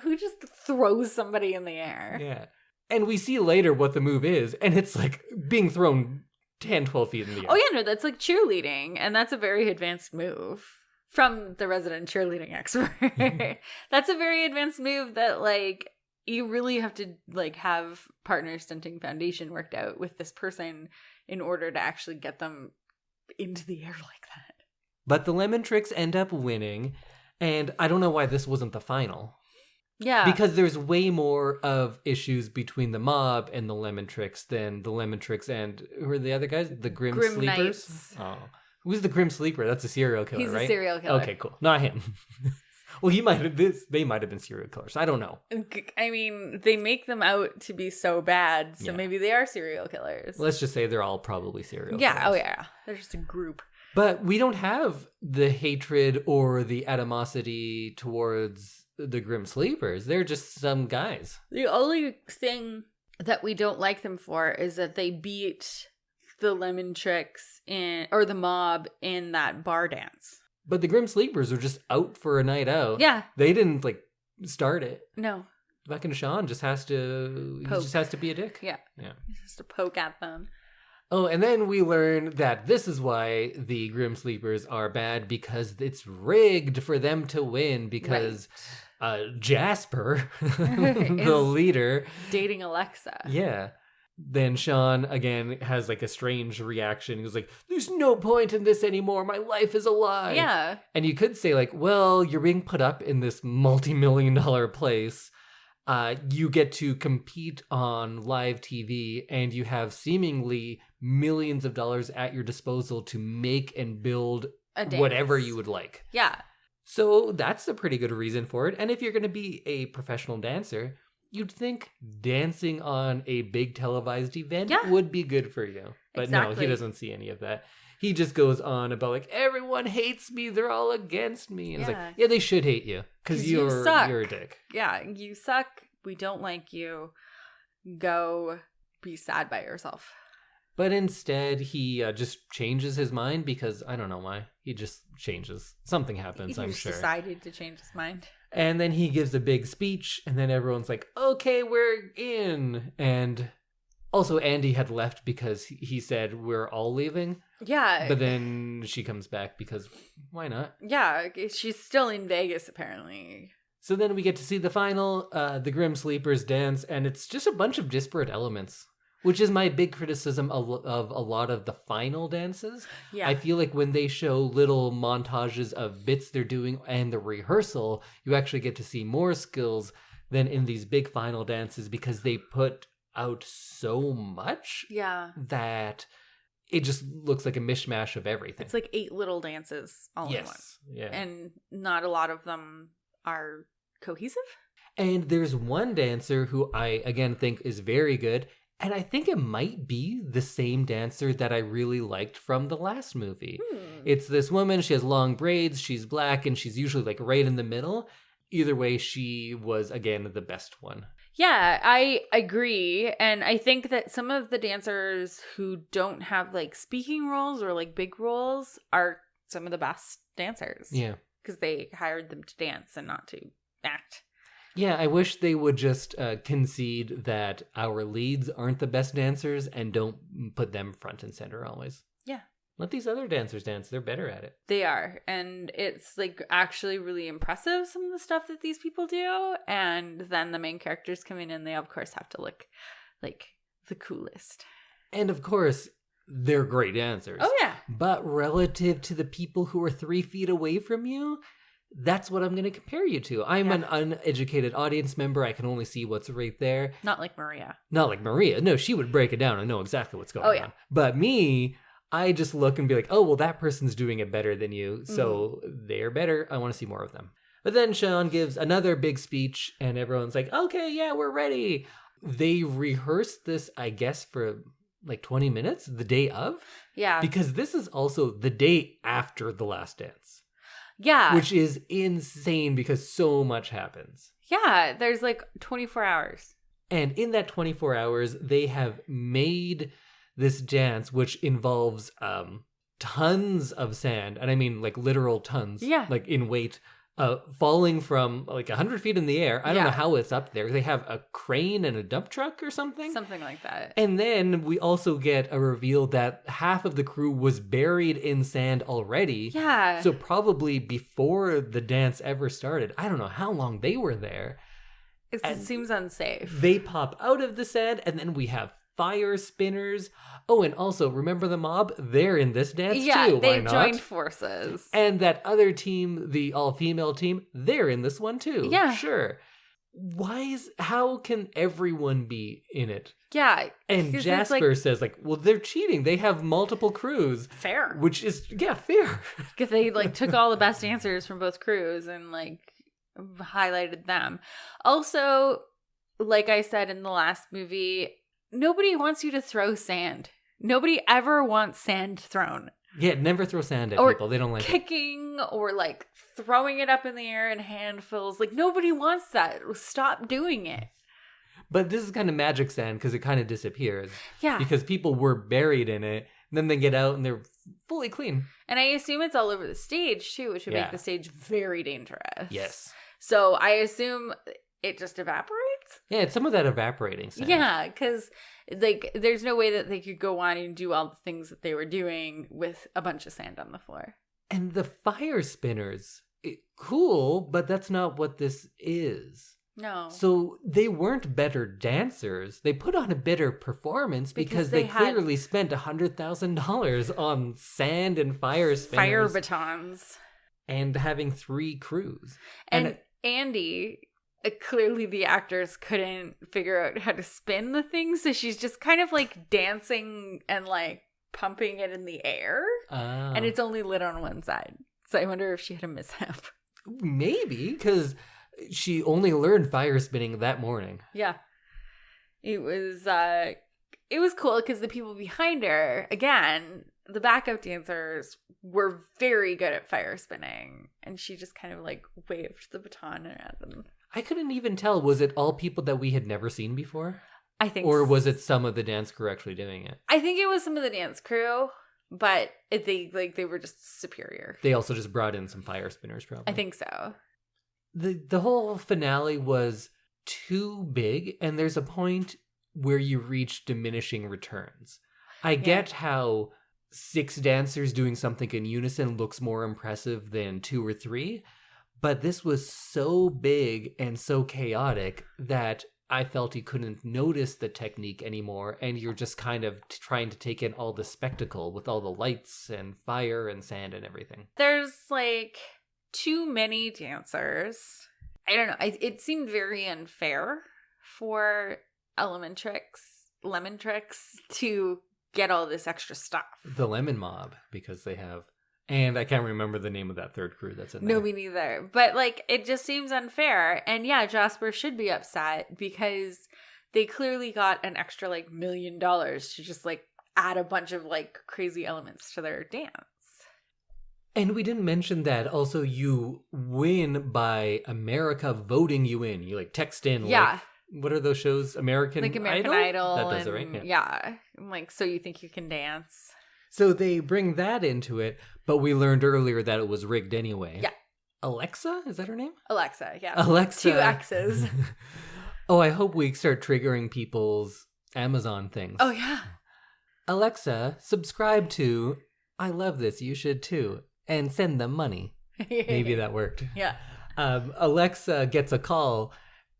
who just throws somebody in the air?
Yeah. And we see later what the move is, and it's being thrown 10, 12 feet in the air.
Oh yeah, no, that's cheerleading, and that's a very advanced move from the resident cheerleading expert. That's a very advanced move that you really have to have partner stunting foundation worked out with this person in order to actually get them into the air like that.
But the Lemon Tricks end up winning, and I don't know why this wasn't the final.
Yeah.
Because there's way more of issues between the mob and the Lemon Tricks than the Lemon Tricks and who are the other guys? The Grim Sleepers?
Knights.
Oh. Who's the Grim Sleeper? That's a serial killer,
He's
right?
He's a serial killer.
Okay, cool. Not him. Well, they might have been serial killers. I don't know.
I mean, they make them out to be so bad, so maybe they are serial killers.
Let's just say they're all probably serial killers.
Yeah, oh yeah. They're just a group.
But we don't have the hatred or the animosity towards the Grim Sleepers. They're just some guys.
The only thing that we don't like them for is that they beat the Lemon Tricks or the mob in that bar dance.
But the Grim Sleepers are just out for a night out.
Yeah.
They didn't start it.
No.
Fucking Sean just has to be a dick.
Yeah.
Yeah.
He has to poke at them.
Oh, and then we learn that this is why the Grim Sleepers are bad, because it's rigged for them to win, because Jasper, the leader,
dating Alexa.
Yeah. Then Sean, again, has a strange reaction. He was like, there's no point in this anymore. My life is a lie.
Yeah.
And you could say well, you're being put up in this multi-million-dollar place. You get to compete on live TV, and you have seemingly millions of dollars at your disposal to make and build whatever you would like.
Yeah.
So that's a pretty good reason for it. And if you're going to be a professional dancer, you'd think dancing on a big televised event would be good for you. But no, he doesn't see any of that. He just goes on about everyone hates me, they're all against me. And it's they should hate you because you're a dick.
Yeah, you suck. We don't like you. Go be sad by yourself.
But instead, he just changes his mind because I don't know why. He just changes. Something happens, I'm sure.
He decided to change his mind.
And then he gives a big speech, and then everyone's like, okay, we're in. And also, Andy had left because he said, we're all leaving.
Yeah.
But then she comes back because why not?
Yeah, she's still in Vegas, apparently.
So then we get to see the final, the Grim Sleepers dance, and it's just a bunch of disparate elements, which is my big criticism of a lot of the final dances. Yeah. I feel like when they show little montages of bits they're doing and the rehearsal, you actually get to see more skills than in these big final dances because they put out so much that it just looks like a mishmash of everything.
It's 8 little dances all in one.
Yeah.
And not a lot of them are cohesive.
And there's one dancer who I, again, think is very good. And I think it might be the same dancer that I really liked from the last movie. It's this woman, she has long braids, she's black, and she's usually right in the middle. Either way, she was, again, the best one.
Yeah, I agree. And I think that some of the dancers who don't have speaking roles or big roles are some of the best dancers.
Yeah.
Because they hired them to dance and not to act.
Yeah, I wish they would just concede that our leads aren't the best dancers and don't put them front and center always.
Yeah.
Let these other dancers dance. They're better at it.
They are. And it's like actually really impressive, some of the stuff that these people do. And then the main characters come in and they of course have to look like the coolest.
And of course, they're great dancers.
Oh yeah.
But relative to the people who are 3 feet away from you, that's what I'm going to compare you to. I'm an uneducated audience member. I can only see what's right there.
Not like Maria.
Not like Maria. No, she would break it down and know exactly what's going on. But me, I just look and be like, oh, well, that person's doing it better than you. So they're better. I want to see more of them. But then Sean gives another big speech and everyone's like, okay, yeah, we're ready. They rehearsed this, I guess, for like 20 minutes the day of. Yeah. Because this is also the day after The Last Dance. Yeah. Which is insane because so much happens.
Yeah. There's like 24 hours.
And in that 24 hours, they have made this dance, which involves tons of sand. And I mean like literal tons. Yeah. Like in weight. Falling from like 100 feet in the air. I don't know how it's up there. They have a crane and a dump truck or something.
Something like that.
And then we also get a reveal that half of the crew was buried in sand already. Yeah. So probably before the dance ever started. I don't know how long they were there.
It seems unsafe.
They pop out of the sand and then we have fire spinners. Oh, and also, remember the mob? They're in this dance too.
Yeah, they've joined forces.
And that other team, the all-female team, they're in this one too. Yeah. Sure. How can everyone be in it? Yeah. And Jasper says, like, well, they're cheating. They have multiple crews.
Fair.
Which is, fair.
Because they, took all the best dancers from both crews and, highlighted them. Also, like I said in the last movie, nobody wants you to throw sand. Nobody ever wants sand thrown.
Yeah, never throw sand at people. They don't like
kicking or throwing it up in the air in handfuls. Nobody wants that. Stop doing it.
But this is kind of magic sand because it kind of disappears. Yeah. Because people were buried in it. Then they get out and they're fully clean.
And I assume it's all over the stage too, which would make the stage very dangerous.
Yes.
So I assume it just evaporates?
Yeah, it's some of that evaporating sand.
Yeah, because there's no way that they could go on and do all the things that they were doing with a bunch of sand on the floor.
And the fire spinners, cool, but that's not what this is.
No.
So they weren't better dancers. They put on a better performance because they clearly spent $100,000 on sand and fire spinners.
Fire batons.
And having 3 crews.
And Andy... clearly the actors couldn't figure out how to spin the thing, so she's just kind of dancing and pumping it in the air. And it's only lit on one side. So I wonder if she had a mishap.
Maybe, because she only learned fire spinning that morning.
Yeah. It was cool because the people behind her, again, the backup dancers were very good at fire spinning. And she just kind of waved the baton around them.
I couldn't even tell. Was it all people that we had never seen before?
I think
Or was it some of the dance crew actually doing it?
I think it was some of the dance crew, but they were just superior.
They also just brought in some fire spinners, probably.
I think so.
The whole finale was too big, and there's a point where you reach diminishing returns. I get how 6 dancers doing something in unison looks more impressive than 2 or 3, but this was so big and so chaotic that I felt you couldn't notice the technique anymore, and you're just kind of trying to take in all the spectacle with all the lights and fire and sand and everything.
There's too many dancers. I don't know. It seemed very unfair for Lemon Tricks to get all this extra stuff.
The Lemon Mob, because they have... And I can't remember the name of that third crew that's in there.
No, me neither. But, it just seems unfair. And, yeah, Jasper should be upset because they clearly got an extra, $1 million to just, add a bunch of, crazy elements to their dance.
And we didn't mention that also you win by America voting you in. You, text in, what are those shows? American
Idol?
That does it, right?
Yeah. So you think you can dance?
So they bring that into it, but we learned earlier that it was rigged anyway.
Yeah.
Alexa? Is that her name?
Alexa, yeah.
Alexa.
2 X's.
Oh, I hope we start triggering people's Amazon things.
Oh, yeah.
Alexa, subscribe to I love this. You should too. And send them money. Maybe that worked.
Yeah.
Alexa gets a call,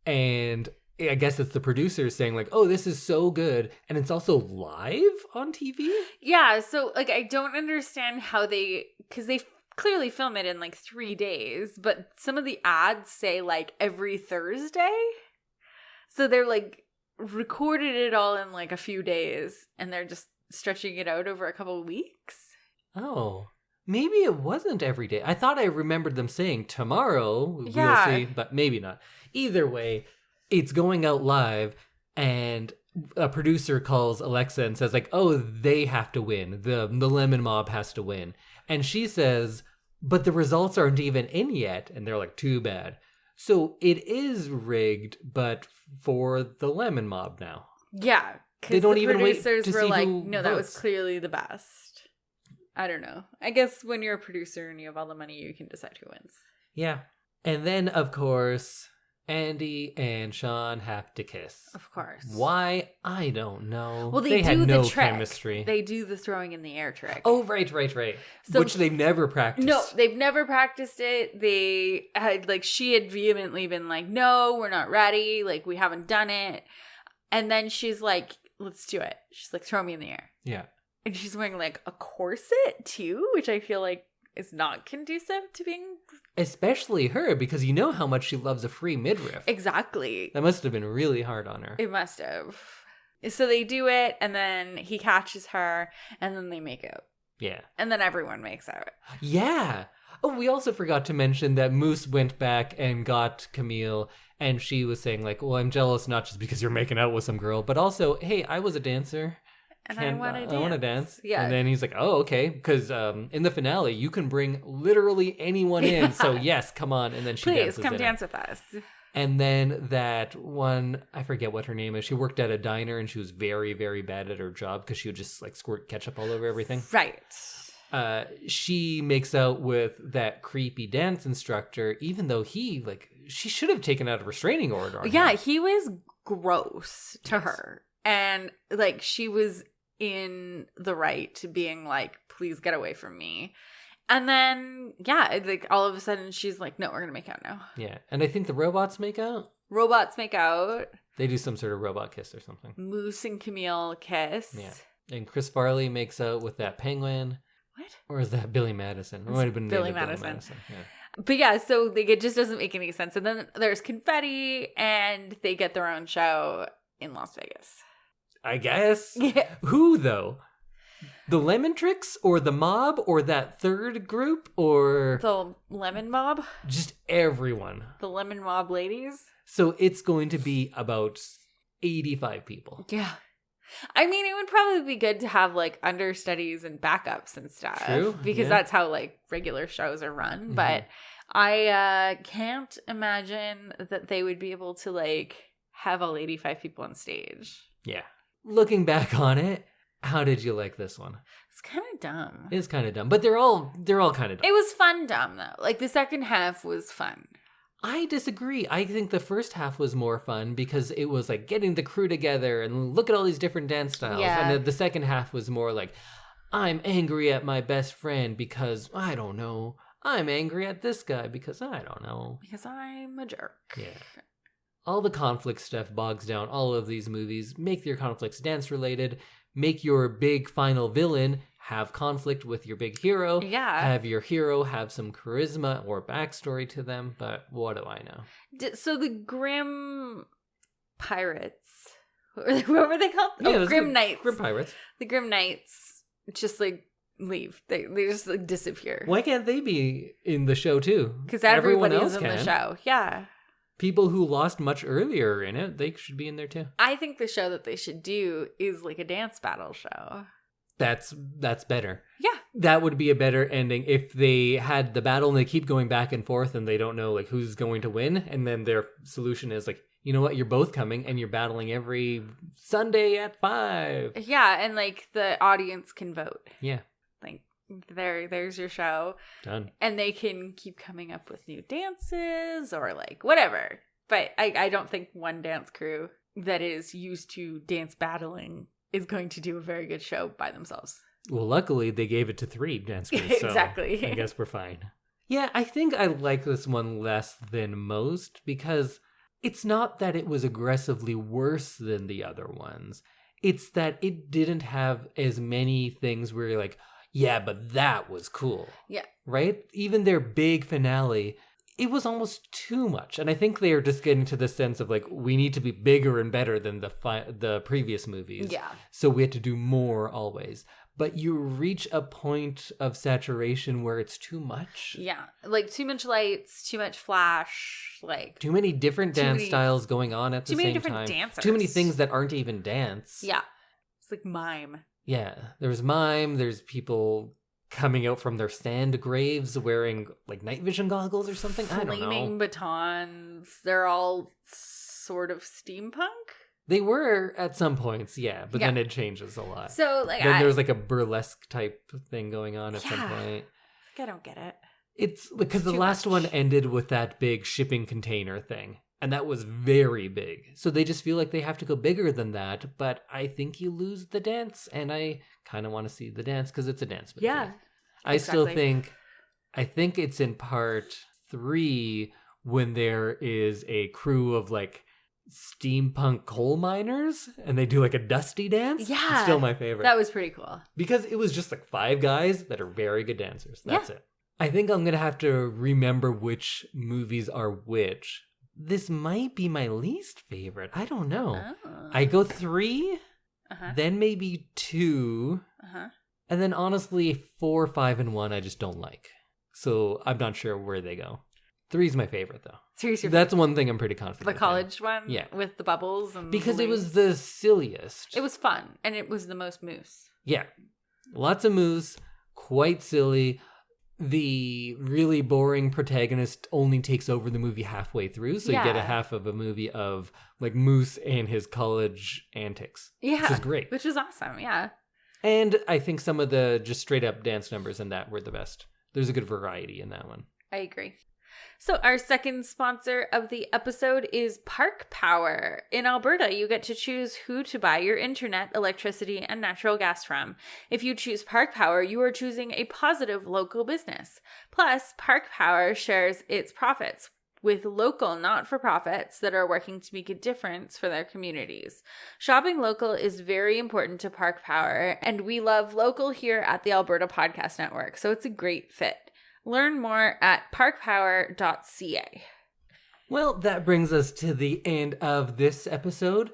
and I guess it's the producer saying like, oh, this is so good. And it's also live on TV?
Yeah. So like, I don't understand how because they clearly film it in like 3 days, but some of the ads say like every Thursday. So they're like recorded it all in like a few days, and they're just stretching it out over a couple of weeks.
Oh, maybe it wasn't every day. I thought I remembered them saying tomorrow we'll see, but maybe not. Either way, it's going out live, and a producer calls Alexa and says like, oh, they have to win. The Lemon Mob has to win. And she says, but the results aren't even in yet. And they're like, too bad. So it is rigged, but for the Lemon Mob now.
Yeah.
They don't even wait to
producers were
see
like,
who
no, that was
votes.
clearly the best. I don't know. I guess when you're a producer and you have all the money, you can decide who wins.
Yeah. And then, of course, Andy and Sean have to kiss.
Of course.
Why? I don't know.
Well, they do
had
the
no
trick.
chemistry.
They do the throwing in the air trick.
Oh, right.
So-
Which they've never practiced.
No, they've never practiced it. They had, like, she had vehemently been like, no, we're not ready. Like, we haven't done it. And then she's like, let's do it. She's like, throw me in the air.
Yeah.
And she's wearing, like, a corset, too, which I feel like is not conducive to being...
Especially her, because you know how much she loves a free midriff.
Exactly.
That must have been really hard on her.
It must have. So they do it, and then he catches her, and then they make out.
Yeah.
And then everyone makes out.
Yeah. Oh, we also forgot to mention that Moose went back and got Camille, and she was saying like, well, I'm jealous not just because you're making out with some girl, but also, hey, I was a dancer.
And I want to dance.
I want to dance.
Yeah.
And then he's like, oh, okay. Because in the finale, you can bring literally anyone in. So yes, come on. And then she
Please,
dances
come
in
dance
it.
with us.
And then that one, I forget what her name is. She worked at a diner and she was very, very bad at her job because she would just like squirt ketchup all over everything.
Right.
She makes out with that creepy dance instructor, even though she should have taken out a restraining order on
Yeah,
him.
he was gross to her. And like she was in the right to being like, please get away from me. And then, yeah, like all of a sudden she's like, no, we're going to make out now.
Yeah. And I think the robots make out.
Robots make out.
They do some sort of robot kiss or something.
Moose and Camille kiss.
Yeah. And Chris Farley makes out with that penguin.
What?
Or is that Billy Madison? It might have been
Billy
named
Madison.
Yeah.
But yeah, so like, it just doesn't make any sense. And then there's confetti and they get their own show in Las Vegas.
I guess.
Yeah.
Who, though? The Lemon Tricks or the mob or that third group or
The Lemon Mob?
just everyone?
The Lemon Mob ladies?
So it's going to be about 85 people.
Yeah. I mean, it would probably be good to have like understudies and backups and stuff.
True,
Because
yeah.
that's how like regular shows are run.
Mm-hmm.
But I can't imagine that they would be able to like have all 85 people on stage.
Yeah. Looking back on it, how did you like this one?
It's kind of dumb.
It's kind of dumb, but they're all kind of dumb.
It was fun dumb though. Like the second half was fun.
I disagree. I think the first half was more fun because it was like getting the crew together and look at all these different dance styles.
Yeah.
And the second half was more like, I'm angry at my best friend because I don't know. I'm angry at this guy because I don't know.
Because I'm a jerk.
Yeah. All the conflict stuff bogs down all of these movies. Make your conflicts dance related. Make your big final villain have conflict with your big hero.
Yeah.
Have your hero have some charisma or backstory to them. But what do I know?
So the Grim Pirates, what were they called?
Yeah,
Oh,
those
Grim Knights.
Grim Pirates.
The Grim Knights just like leave. They just like disappear.
Why can't they be in the show too?
Because
Everyone
everybody's
else
in
can.
the show. Yeah.
People who lost much earlier in it, they should be in there too.
I think the show that they should do is like a dance battle show.
That's better.
Yeah.
That would be a better ending if they had the battle and they keep going back and forth and they don't know like who's going to win, and then their solution is like, you know what, you're both coming and you're battling every Sunday at 5.
Yeah, and like the audience can vote.
Yeah.
Like there's your show.
Done.
And they can keep coming up with new dances or like whatever. But I don't think one dance crew that is used to dance battling is going to do a very good show by themselves.
Well, luckily they gave it to 3 dance crews, so
Exactly.
I guess we're fine. Yeah, I think I like this one less than most because it's not that it was aggressively worse than the other ones. It's that it didn't have as many things where you're like, yeah, but that was cool.
Yeah.
Right? Even their big finale, it was almost too much. And I think they are just getting to the sense of like, we need to be bigger and better than the previous movies.
Yeah.
So we had to do more always. But you reach a point of saturation where it's too much.
Yeah. Like too much lights, too much flash, like
too many different dance styles going on at the same time. Too many different
dancers.
Too many things that aren't even dance.
Yeah. It's like mime.
Yeah. There's mime. There's people coming out from their sand graves wearing like night vision goggles or something. I don't know.
Flaming batons. They're all sort of steampunk.
They were at some points, yeah, but then it changes a lot.
So, like,
then there's like a burlesque type thing going on at some point.
Like, I don't get it.
It's because the last one ended with that big shipping container thing, and that was very big. So they just feel like they have to go bigger than that, but I think you lose the dance, and I kind of want to see the dance because it's a dance movie.
Yeah,
I still think it's in part 3 when there is a crew of like steampunk coal miners and they do like a dusty dance.
Yeah,
it's still my favorite.
That was pretty cool
because it was just like 5 guys that are very good dancers. That's it. I think I'm gonna have to remember which movies are which. This might be my least favorite. I don't know. I go 3, then maybe 2, and then honestly 4, 5, and 1 I just don't like. So I'm not sure where they go. 3 is my favorite though.
Seriously,
that's one thing I'm pretty confident.
The college one,
yeah,
with the bubbles and
because it was the silliest.
It was fun and it was the most moose.
Yeah, lots of moose, quite silly. The really boring protagonist only takes over the movie halfway through, so you get a half of a movie of like Moose and his college antics.
Yeah,
which is great.
Which was awesome. Yeah,
and I think some of the just straight up dance numbers in that were the best. There's a good variety in that one.
I agree. So our second sponsor of the episode is Park Power. In Alberta, you get to choose who to buy your internet, electricity, and natural gas from. If you choose Park Power, you are choosing a positive local business. Plus, Park Power shares its profits with local not-for-profits that are working to make a difference for their communities. Shopping local is very important to Park Power, and we love local here at the Alberta Podcast Network, so it's a great fit. Learn more at parkpower.ca.
Well, that brings us to the end of this episode.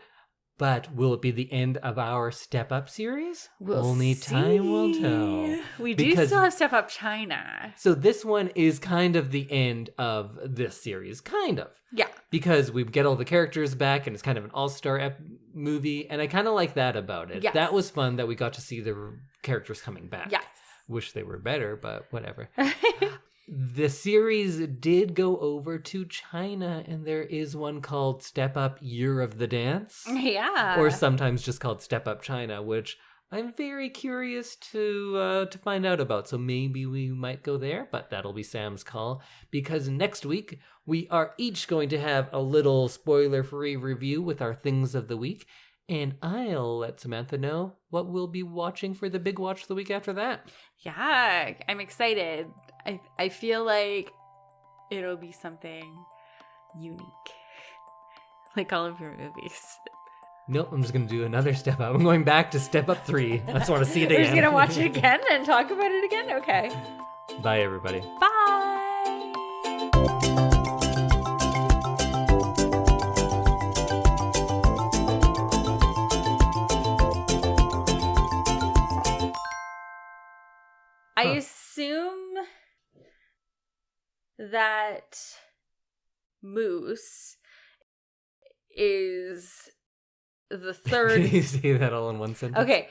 But will it be the end of our Step Up series? Only time will tell.
We do still have Step Up China.
So this one is kind of the end of this series. Kind of.
Yeah.
Because we get all the characters back and it's kind of an all-star movie. And I kind of like that about it.
Yes.
That was fun that we got to see the characters coming back.
Yes.
Wish they were better, but whatever. The series did go over to China, and there is one called Step Up Year of the Dance.
Yeah.
Or sometimes just called Step Up China, which I'm very curious to find out about. So maybe we might go there, but that'll be Sam's call. Because next week, we are each going to have a little spoiler-free review with our Things of the Week. And I'll let Samantha know what we'll be watching for the big watch the week after that.
Yeah, I'm excited. I feel like it'll be something unique. Like all of your movies.
Nope, I'm just going to do another Step Up. I'm going back to Step Up 3. I just want to see it again.
We're just going to watch it again and talk about it again? Okay.
Bye, everybody.
Bye. I assume that Moose is the third.
Can you say that all in one sentence?
Okay.